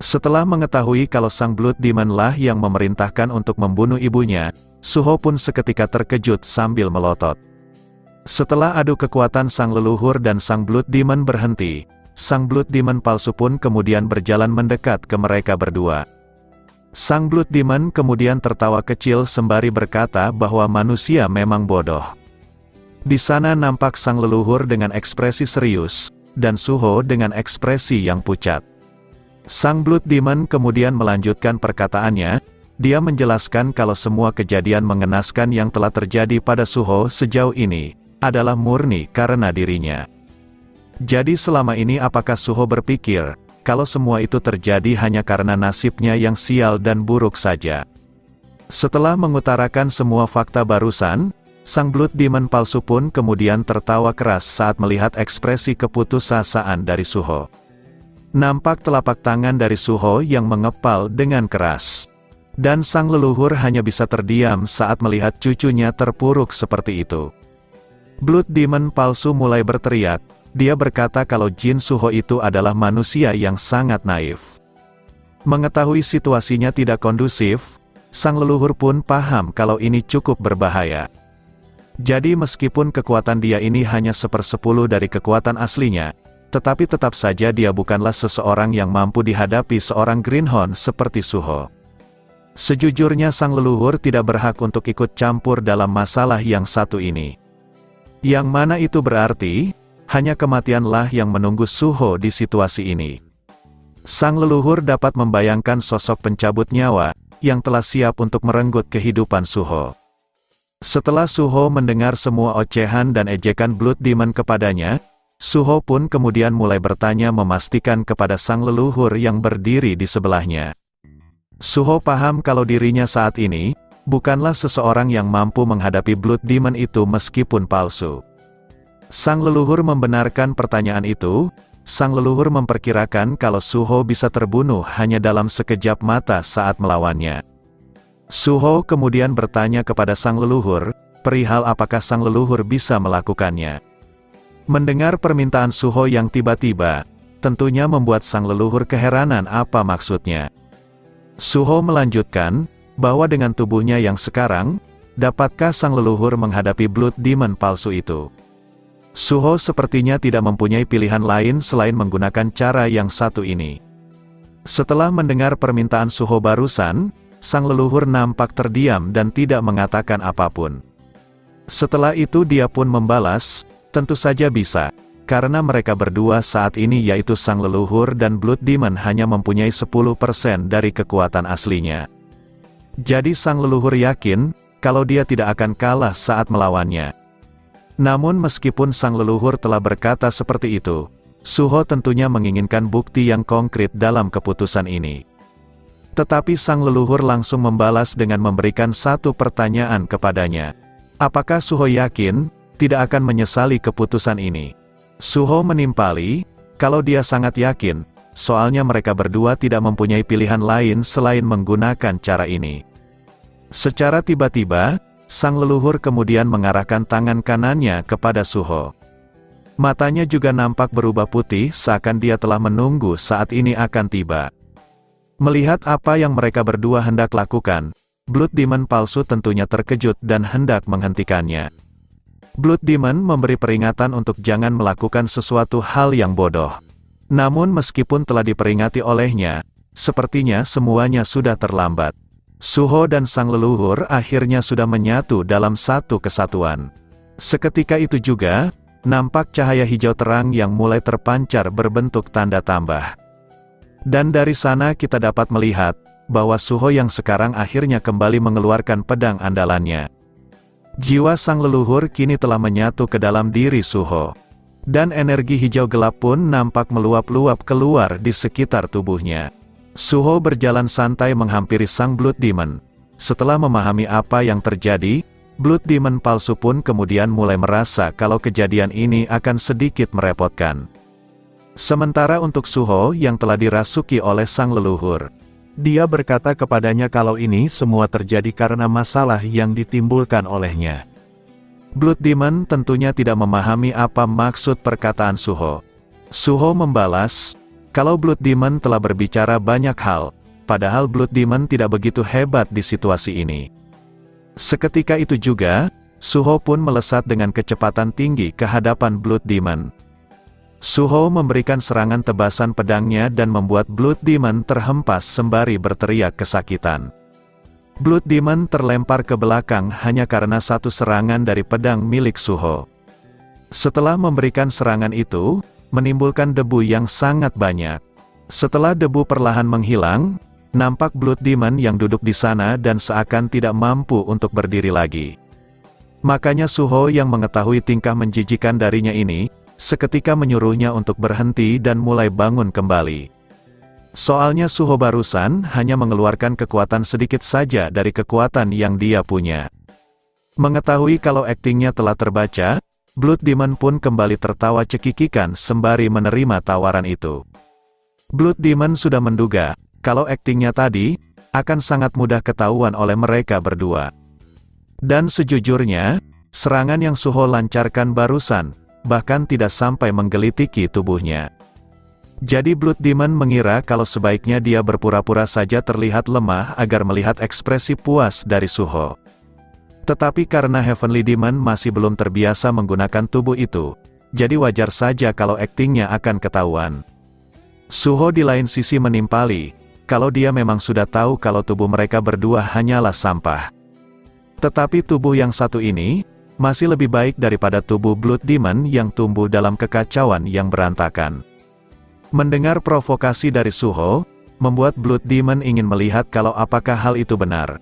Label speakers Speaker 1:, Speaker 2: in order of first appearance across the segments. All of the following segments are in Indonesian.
Speaker 1: Setelah mengetahui kalau sang Blood Demon lah yang memerintahkan untuk membunuh ibunya, Suho pun seketika terkejut sambil melotot. Setelah adu kekuatan sang leluhur dan sang Blood Demon berhenti, sang Blood Demon palsu pun kemudian berjalan mendekat ke mereka berdua. Sang Blood Demon kemudian tertawa kecil sembari berkata bahwa manusia memang bodoh. Di sana nampak sang leluhur dengan ekspresi serius, dan Suho dengan ekspresi yang pucat. Sang Blood Demon kemudian melanjutkan perkataannya, dia menjelaskan kalau semua kejadian mengenaskan yang telah terjadi pada Suho sejauh ini, adalah murni karena dirinya. Jadi selama ini apakah Suho berpikir, kalau semua itu terjadi hanya karena nasibnya yang sial dan buruk saja? Setelah mengutarakan semua fakta barusan, sang Blood Demon palsu pun kemudian tertawa keras saat melihat ekspresi keputusasaan dari Suho. Nampak telapak tangan dari Suho yang mengepal dengan keras. Dan sang leluhur hanya bisa terdiam saat melihat cucunya terpuruk seperti itu. Blood Demon palsu mulai berteriak, dia berkata kalau Jin Suho itu adalah manusia yang sangat naif. Mengetahui situasinya tidak kondusif, sang leluhur pun paham kalau ini cukup berbahaya. Jadi meskipun kekuatan dia ini hanya 1/10 dari kekuatan aslinya, tetapi tetap saja dia bukanlah seseorang yang mampu dihadapi seorang Greenhorn seperti Suho. Sejujurnya sang leluhur tidak berhak untuk ikut campur dalam masalah yang satu ini. Yang mana itu berarti, hanya kematianlah yang menunggu Suho di situasi ini. Sang leluhur dapat membayangkan sosok pencabut nyawa, yang telah siap untuk merenggut kehidupan Suho. Setelah Suho mendengar semua ocehan dan ejekan Blood Demon kepadanya, Suho pun kemudian mulai bertanya memastikan kepada sang leluhur yang berdiri di sebelahnya. Suho paham kalau dirinya saat ini, bukanlah seseorang yang mampu menghadapi Blood Demon itu meskipun palsu. Sang leluhur membenarkan pertanyaan itu, sang leluhur memperkirakan kalau Suho bisa terbunuh hanya dalam sekejap mata saat melawannya. Suho kemudian bertanya kepada sang leluhur, perihal apakah sang leluhur bisa melakukannya. Mendengar permintaan Suho yang tiba-tiba, tentunya membuat sang leluhur keheranan apa maksudnya. Suho melanjutkan, bahwa dengan tubuhnya yang sekarang, dapatkah sang leluhur menghadapi Blood Demon palsu itu? Suho sepertinya tidak mempunyai pilihan lain selain menggunakan cara yang satu ini. Setelah mendengar permintaan Suho barusan, sang leluhur nampak terdiam dan tidak mengatakan apapun. Setelah itu dia pun membalas, tentu saja bisa, karena mereka berdua saat ini yaitu sang leluhur dan Blood Demon hanya mempunyai 10% dari kekuatan aslinya. Jadi sang leluhur yakin, kalau dia tidak akan kalah saat melawannya. Namun meskipun sang leluhur telah berkata seperti itu, Suho tentunya menginginkan bukti yang konkret dalam keputusan ini. Tetapi sang leluhur langsung membalas dengan memberikan satu pertanyaan kepadanya. Apakah Suho yakin, tidak akan menyesali keputusan ini? Suho menimpali, kalau dia sangat yakin, soalnya mereka berdua tidak mempunyai pilihan lain selain menggunakan cara ini. Secara tiba-tiba, sang leluhur kemudian mengarahkan tangan kanannya kepada Suho. Matanya juga nampak berubah putih seakan dia telah menunggu saat ini akan tiba. Melihat apa yang mereka berdua hendak lakukan, Blood Demon palsu tentunya terkejut dan hendak menghentikannya. Blood Demon memberi peringatan untuk jangan melakukan sesuatu hal yang bodoh. Namun meskipun telah diperingati olehnya, sepertinya semuanya sudah terlambat. Suho dan sang leluhur akhirnya sudah menyatu dalam satu kesatuan. Seketika itu juga, nampak cahaya hijau terang yang mulai terpancar berbentuk tanda tambah. Dan dari sana kita dapat melihat, bahwa Suho yang sekarang akhirnya kembali mengeluarkan pedang andalannya. Jiwa sang leluhur kini telah menyatu ke dalam diri Suho. Dan energi hijau gelap pun nampak meluap-luap keluar di sekitar tubuhnya. Suho berjalan santai menghampiri sang Blood Demon. Setelah memahami apa yang terjadi, Blood Demon palsu pun kemudian mulai merasa kalau kejadian ini akan sedikit merepotkan. Sementara untuk Suho yang telah dirasuki oleh sang leluhur, dia berkata kepadanya kalau ini semua terjadi karena masalah yang ditimbulkan olehnya. Blood Demon tentunya tidak memahami apa maksud perkataan Suho. Suho membalas, Kalau Blood Demon telah berbicara banyak hal, padahal Blood Demon tidak begitu hebat di situasi ini. Seketika itu juga, Suho pun melesat dengan kecepatan tinggi ke hadapan Blood Demon. Suho memberikan serangan tebasan pedangnya dan membuat Blood Demon terhempas sembari berteriak kesakitan. Blood Demon terlempar ke belakang hanya karena satu serangan dari pedang milik Suho. Setelah memberikan serangan itu, menimbulkan debu yang sangat banyak. Setelah debu perlahan menghilang, nampak Blood Demon yang duduk di sana dan seakan tidak mampu untuk berdiri lagi. Makanya Suho yang mengetahui tingkah menjijikan darinya ini, seketika menyuruhnya untuk berhenti dan mulai bangun kembali. Soalnya Suho barusan hanya mengeluarkan kekuatan sedikit saja dari kekuatan yang dia punya. Mengetahui kalau aktingnya telah terbaca, Blood Demon pun kembali tertawa cekikikan sembari menerima tawaran itu. Blood Demon sudah menduga, kalau aktingnya tadi, akan sangat mudah ketahuan oleh mereka berdua. Dan sejujurnya, serangan yang Suho lancarkan barusan, bahkan tidak sampai menggelitiki tubuhnya. Jadi Blood Demon mengira kalau sebaiknya dia berpura-pura saja terlihat lemah agar melihat ekspresi puas dari Suho. Tetapi karena Heavenly Demon masih belum terbiasa menggunakan tubuh itu, jadi wajar saja kalau aktingnya akan ketahuan. Suho di lain sisi menimpali, kalau dia memang sudah tahu kalau tubuh mereka berdua hanyalah sampah. Tetapi tubuh yang satu ini, masih lebih baik daripada tubuh Blood Demon yang tumbuh dalam kekacauan yang berantakan. Mendengar provokasi dari Suho, membuat Blood Demon ingin melihat kalau apakah hal itu benar.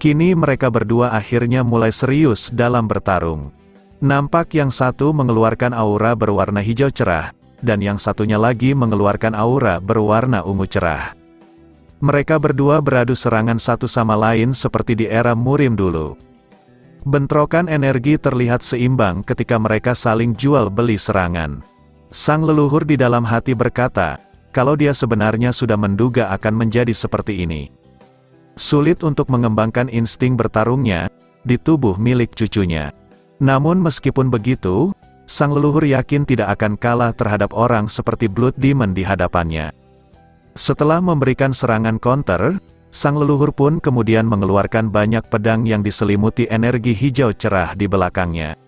Speaker 1: Kini mereka berdua akhirnya mulai serius dalam bertarung. Nampak yang satu mengeluarkan aura berwarna hijau cerah, dan yang satunya lagi mengeluarkan aura berwarna ungu cerah. Mereka berdua beradu serangan satu sama lain seperti di era Murim dulu. Bentrokan energi terlihat seimbang ketika mereka saling jual beli serangan. Sang leluhur di dalam hati berkata, kalau dia sebenarnya sudah menduga akan menjadi seperti ini. Sulit untuk mengembangkan insting bertarungnya di tubuh milik cucunya. Namun meskipun begitu, sang leluhur yakin tidak akan kalah terhadap orang seperti Blood Demon di hadapannya. Setelah memberikan serangan counter, sang leluhur pun kemudian mengeluarkan banyak pedang yang diselimuti energi hijau cerah di belakangnya.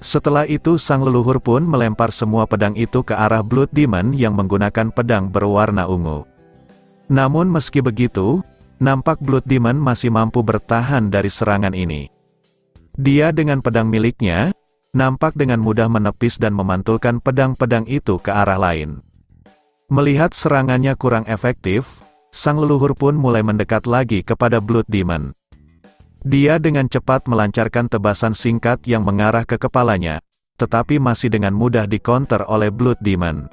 Speaker 1: Setelah itu sang leluhur pun melempar semua pedang itu ke arah Blood Demon yang menggunakan pedang berwarna ungu. Namun meski begitu, nampak Blood Demon masih mampu bertahan dari serangan ini. Dia dengan pedang miliknya, nampak dengan mudah menepis dan memantulkan pedang-pedang itu ke arah lain. Melihat serangannya kurang efektif, sang leluhur pun mulai mendekat lagi kepada Blood Demon. Dia dengan cepat melancarkan tebasan singkat yang mengarah ke kepalanya, tetapi masih dengan mudah dikonter oleh Blood Demon.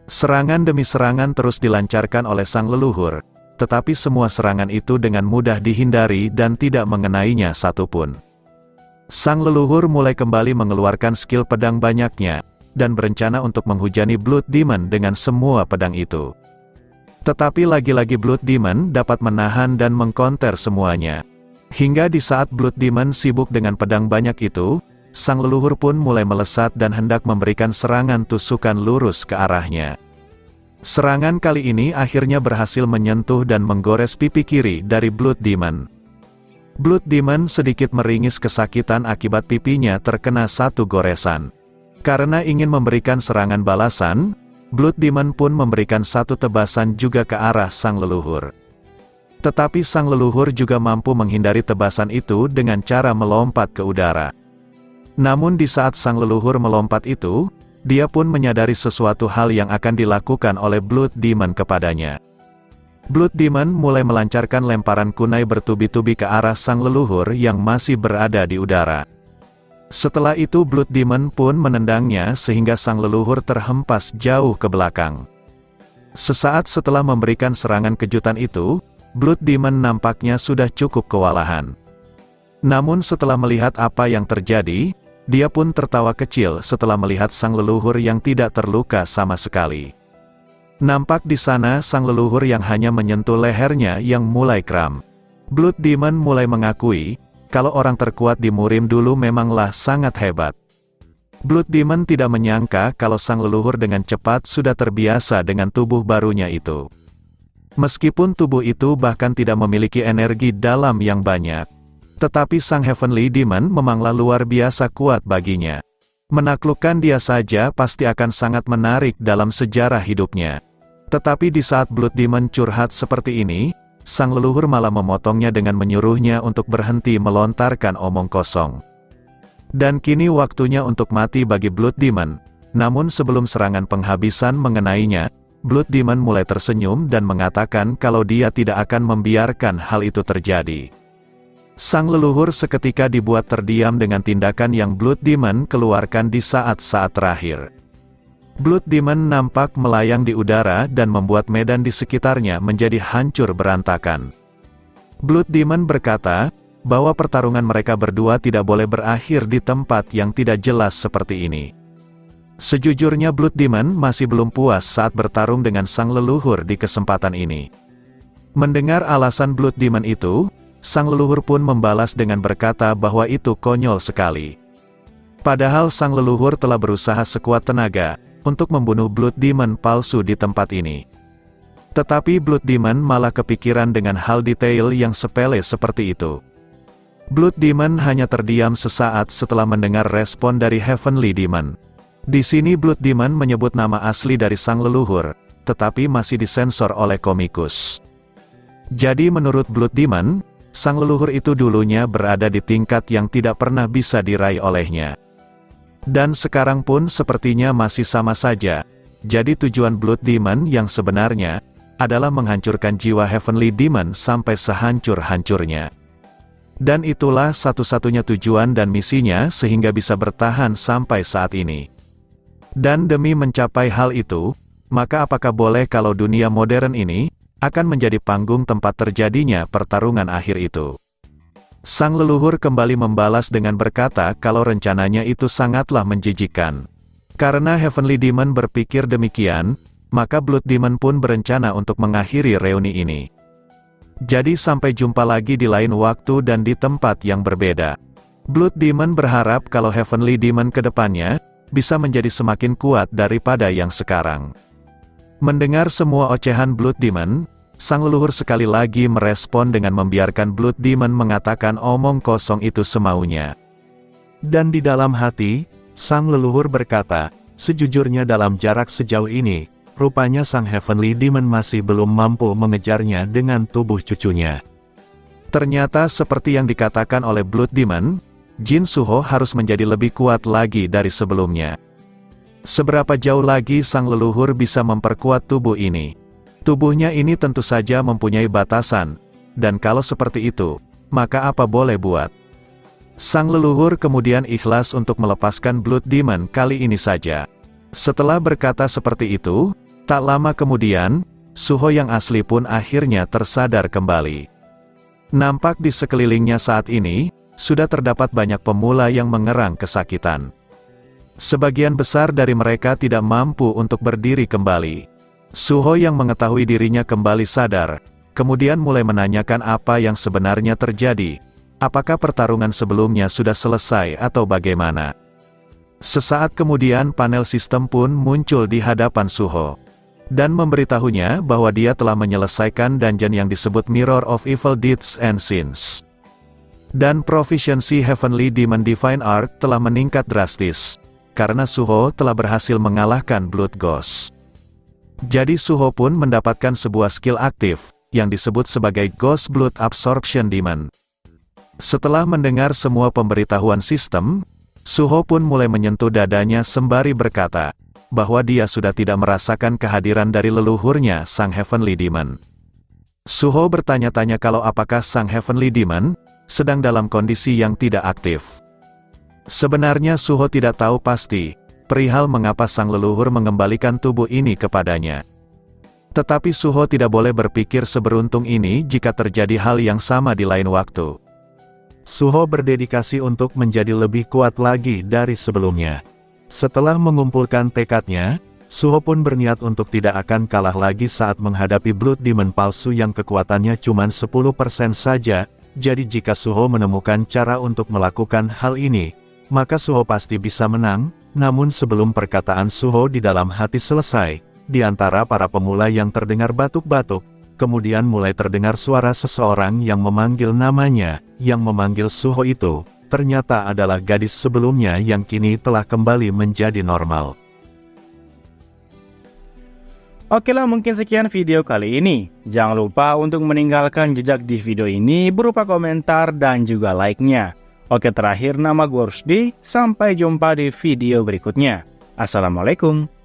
Speaker 1: Serangan demi serangan terus dilancarkan oleh sang leluhur, tetapi semua serangan itu dengan mudah dihindari dan tidak mengenainya satupun. Sang leluhur mulai kembali mengeluarkan skill pedang banyaknya, dan berencana untuk menghujani Blood Demon dengan semua pedang itu. Tetapi lagi-lagi Blood Demon dapat menahan dan mengkonter semuanya. Hingga di saat Blood Demon sibuk dengan pedang banyak itu, sang leluhur pun mulai melesat dan hendak memberikan serangan tusukan lurus ke arahnya. Serangan kali ini akhirnya berhasil menyentuh dan menggores pipi kiri dari Blood Demon. Blood Demon sedikit meringis kesakitan akibat pipinya terkena satu goresan. Karena ingin memberikan serangan balasan, Blood Demon pun memberikan satu tebasan juga ke arah sang leluhur. Tetapi sang leluhur juga mampu menghindari tebasan itu dengan cara melompat ke udara. Namun di saat sang leluhur melompat itu, dia pun menyadari sesuatu hal yang akan dilakukan oleh Blood Demon kepadanya. Blood Demon mulai melancarkan lemparan kunai bertubi-tubi ke arah sang leluhur yang masih berada di udara. Setelah itu Blood Demon pun menendangnya sehingga sang leluhur terhempas jauh ke belakang. Sesaat setelah memberikan serangan kejutan itu, Blood Demon nampaknya sudah cukup kewalahan. Namun setelah melihat apa yang terjadi, dia pun tertawa kecil setelah melihat sang leluhur yang tidak terluka sama sekali. Nampak di sana sang leluhur yang hanya menyentuh lehernya yang mulai kram. Blood Demon mulai mengakui, kalau orang terkuat di Murim dulu memanglah sangat hebat. Blood Demon tidak menyangka kalau sang leluhur dengan cepat sudah terbiasa dengan tubuh barunya itu. Meskipun tubuh itu bahkan tidak memiliki energi dalam yang banyak, tetapi sang Heavenly Demon memanglah luar biasa kuat baginya. Menaklukkan dia saja pasti akan sangat menarik dalam sejarah hidupnya. Tetapi di saat Blood Demon curhat seperti ini, sang leluhur malah memotongnya dengan menyuruhnya untuk berhenti melontarkan omong kosong. Dan kini waktunya untuk mati bagi Blood Demon. Namun sebelum serangan penghabisan mengenainya, Blood Demon mulai tersenyum dan mengatakan kalau dia tidak akan membiarkan hal itu terjadi. Sang leluhur seketika dibuat terdiam dengan tindakan yang Blood Demon keluarkan di saat-saat terakhir. Blood Demon nampak melayang di udara dan membuat medan di sekitarnya menjadi hancur berantakan. Blood Demon berkata bahwa pertarungan mereka berdua tidak boleh berakhir di tempat yang tidak jelas seperti ini. Sejujurnya Blood Demon masih belum puas saat bertarung dengan sang leluhur di kesempatan ini. Mendengar alasan Blood Demon itu, sang leluhur pun membalas dengan berkata bahwa itu konyol sekali. Padahal sang leluhur telah berusaha sekuat tenaga untuk membunuh Blood Demon palsu di tempat ini. Tetapi Blood Demon malah kepikiran dengan hal detail yang sepele seperti itu. Blood Demon hanya terdiam sesaat setelah mendengar respon dari Heavenly Demon. Di sini Blood Demon menyebut nama asli dari sang leluhur, tetapi masih disensor oleh komikus. Jadi menurut Blood Demon, sang leluhur itu dulunya berada di tingkat yang tidak pernah bisa diraih olehnya. Dan sekarang pun sepertinya masih sama saja. Jadi tujuan Blood Demon yang sebenarnya adalah menghancurkan jiwa Heavenly Demon sampai sehancur-hancurnya. Dan itulah satu-satunya tujuan dan misinya sehingga bisa bertahan sampai saat ini. Dan demi mencapai hal itu, maka apakah boleh kalau dunia modern ini akan menjadi panggung tempat terjadinya pertarungan akhir itu. Sang leluhur kembali membalas dengan berkata kalau rencananya itu sangatlah menjijikkan. Karena Heavenly Demon berpikir demikian, maka Blood Demon pun berencana untuk mengakhiri reuni ini. Jadi sampai jumpa lagi di lain waktu dan di tempat yang berbeda. Blood Demon berharap kalau Heavenly Demon ke depannya bisa menjadi semakin kuat daripada yang sekarang. Mendengar semua ocehan Blood Demon, sang leluhur sekali lagi merespon dengan membiarkan Blood Demon mengatakan omong kosong itu semaunya.
Speaker 2: Dan di dalam hati, sang leluhur berkata, sejujurnya dalam jarak sejauh ini, rupanya sang Heavenly Demon masih belum mampu mengejarnya dengan tubuh cucunya.
Speaker 1: Ternyata seperti yang dikatakan oleh Blood Demon, Jin Suho harus menjadi lebih kuat lagi dari sebelumnya. Seberapa jauh lagi sang leluhur bisa memperkuat tubuh ini? Tubuhnya ini tentu saja mempunyai batasan, dan kalau seperti itu, maka apa boleh buat? Sang leluhur kemudian ikhlas untuk melepaskan Blood Demon kali ini saja. Setelah berkata seperti itu, tak lama kemudian, Suho yang asli pun akhirnya tersadar kembali. Nampak di sekelilingnya saat ini, sudah terdapat banyak pemula yang mengerang kesakitan. Sebagian besar dari mereka tidak mampu untuk berdiri kembali. Suho yang mengetahui dirinya kembali sadar, kemudian mulai menanyakan apa yang sebenarnya terjadi. Apakah pertarungan sebelumnya sudah selesai atau bagaimana? Sesaat kemudian panel sistem pun muncul di hadapan Suho. Dan memberitahunya bahwa dia telah menyelesaikan dungeon yang disebut Mirror of Evil Deeds and Sins. Dan proficiency Heavenly Demon Divine Art telah meningkat drastis, karena Suho telah berhasil mengalahkan Blood Ghost. Jadi Suho pun mendapatkan sebuah skill aktif, yang disebut sebagai Ghost Blood Absorption Demon. Setelah mendengar semua pemberitahuan sistem, Suho pun mulai menyentuh dadanya sembari berkata, bahwa dia sudah tidak merasakan kehadiran dari leluhurnya sang Heavenly Demon. Suho bertanya-tanya kalau apakah sang Heavenly Demon sedang dalam kondisi yang tidak aktif. Sebenarnya Suho tidak tahu pasti perihal mengapa sang leluhur mengembalikan tubuh ini kepadanya. Tetapi Suho tidak boleh berpikir seberuntung ini jika terjadi hal yang sama di lain waktu.
Speaker 2: Suho berdedikasi untuk menjadi lebih kuat lagi dari sebelumnya. Setelah mengumpulkan tekadnya, Suho pun berniat untuk tidak akan kalah lagi saat menghadapi Blood Demon palsu yang kekuatannya cuma 10% saja. Jadi jika Suho menemukan cara untuk melakukan hal ini, maka Suho pasti bisa menang. Namun sebelum perkataan Suho di dalam hati selesai, di antara para pemula yang terdengar batuk-batuk, kemudian mulai terdengar suara seseorang yang memanggil namanya. Yang memanggil Suho itu, ternyata adalah gadis sebelumnya yang kini telah kembali menjadi normal.
Speaker 3: Oke lah, mungkin sekian video kali ini. Jangan lupa untuk meninggalkan jejak di video ini berupa komentar dan juga like-nya. Oke, terakhir nama gue Rusdi, sampai jumpa di video berikutnya. Assalamualaikum.